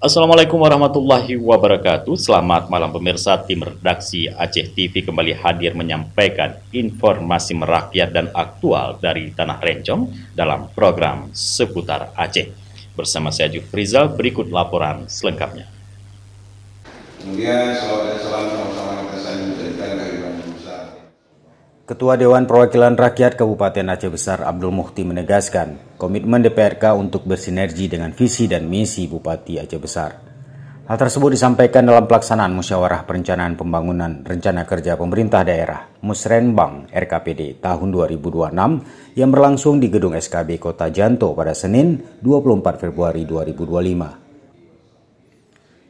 Assalamualaikum warahmatullahi wabarakatuh. Selamat malam pemirsa. Tim redaksi Aceh TV kembali hadir menyampaikan informasi merakyat dan aktual dari Tanah Rencong dalam program Seputar Aceh. Bersama saya Jufrizal, berikut laporan selengkapnya. Kemudian salam sama-sama kita saling menjadikan kehidupan besar. Ketua Dewan Perwakilan Rakyat Kabupaten Aceh Besar Abdul Muhti menegaskan komitmen DPRK untuk bersinergi dengan visi dan misi Bupati Aceh Besar. Hal tersebut disampaikan dalam pelaksanaan Musyawarah Perencanaan Pembangunan Rencana Kerja Pemerintah Daerah Musrenbang RKPD tahun 2026 yang berlangsung di Gedung SKB Kota Janto pada Senin 24 Februari 2025.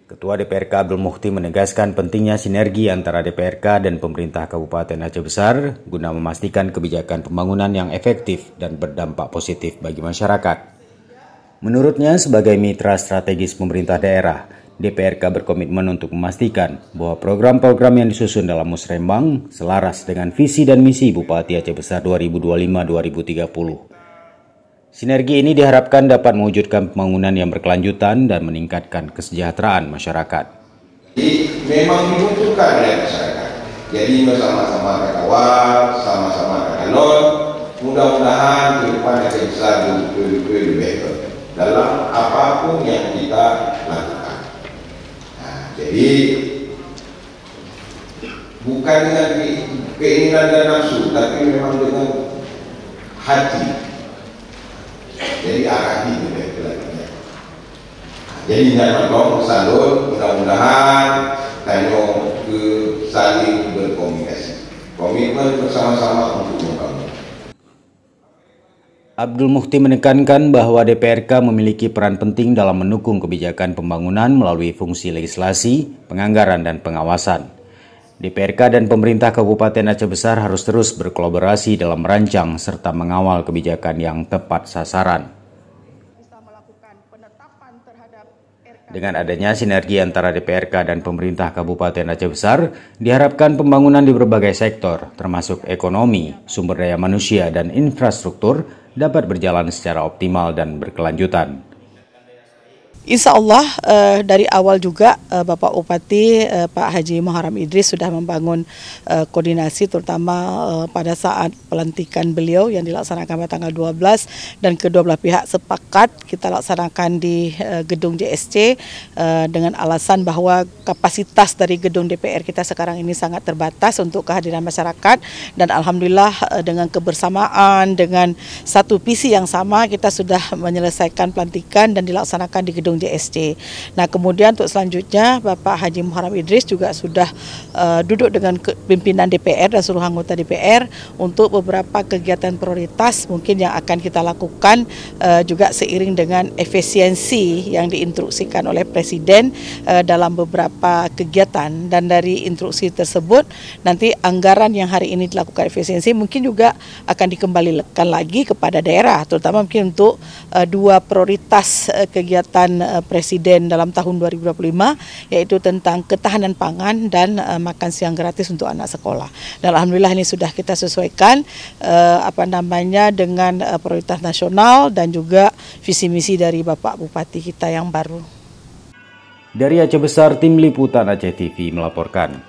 Ketua DPRK Abdul Muhti menegaskan pentingnya sinergi antara DPRK dan pemerintah Kabupaten Aceh Besar guna memastikan kebijakan pembangunan yang efektif dan berdampak positif bagi masyarakat. Menurutnya, sebagai mitra strategis pemerintah daerah, DPRK berkomitmen untuk memastikan bahwa program-program yang disusun dalam Musrembang selaras dengan visi dan misi Bupati Aceh Besar 2025-2030. Sinergi ini diharapkan dapat mewujudkan pembangunan yang berkelanjutan dan meningkatkan kesejahteraan masyarakat. Jadi memang dibutuhkan oleh masyarakat. Jadi bersama-sama kawal, sama-sama kalon, mudah-mudahan ke depan Aceh Besar lebih baik dalam apapun yang kita lakukan. Jadi bukan dengan keinginan dan nafsu, tapi memang dengan hati. Jadi arahi itu lagi. Jadi jangan mau salut, mudah-mudahan tanya ke saling berkomunikasi. Komitmen bersama-sama untuk membangun. Abdul Muhti menekankan bahwa DPRK memiliki peran penting dalam mendukung kebijakan pembangunan melalui fungsi legislasi, penganggaran, dan pengawasan. DPRK dan pemerintah Kabupaten Aceh Besar harus terus berkolaborasi dalam merancang serta mengawal kebijakan yang tepat sasaran. Dengan adanya sinergi antara DPRK dan pemerintah Kabupaten Aceh Besar, diharapkan pembangunan di berbagai sektor, termasuk ekonomi, sumber daya manusia, dan infrastruktur, dapat berjalan secara optimal dan berkelanjutan. Insya Allah dari awal juga Bapak Bupati Pak Haji Muharram Idris sudah membangun koordinasi terutama pada saat pelantikan beliau yang dilaksanakan pada tanggal 12 dan kedua belah pihak sepakat kita laksanakan di gedung JSC dengan alasan bahwa kapasitas dari gedung DPR kita sekarang ini sangat terbatas untuk kehadiran masyarakat dan alhamdulillah dengan kebersamaan dengan satu visi yang sama kita sudah menyelesaikan pelantikan dan dilaksanakan di gedung JSC. Nah kemudian untuk selanjutnya Bapak Haji Muharram Idris juga sudah duduk dengan pimpinan DPR dan seluruh anggota DPR untuk beberapa kegiatan prioritas mungkin yang akan kita lakukan juga seiring dengan efisiensi yang diinstruksikan oleh Presiden dalam beberapa kegiatan dan dari instruksi tersebut nanti anggaran yang hari ini dilakukan efisiensi mungkin juga akan dikembalikan lagi kepada daerah terutama mungkin untuk dua prioritas kegiatan Presiden dalam tahun 2025 yaitu tentang ketahanan pangan dan makan siang gratis untuk anak sekolah. Dan alhamdulillah ini sudah kita sesuaikan dengan prioritas nasional dan juga visi misi dari Bapak Bupati kita yang baru. Dari Aceh Besar, Tim Liputan Aceh TV melaporkan.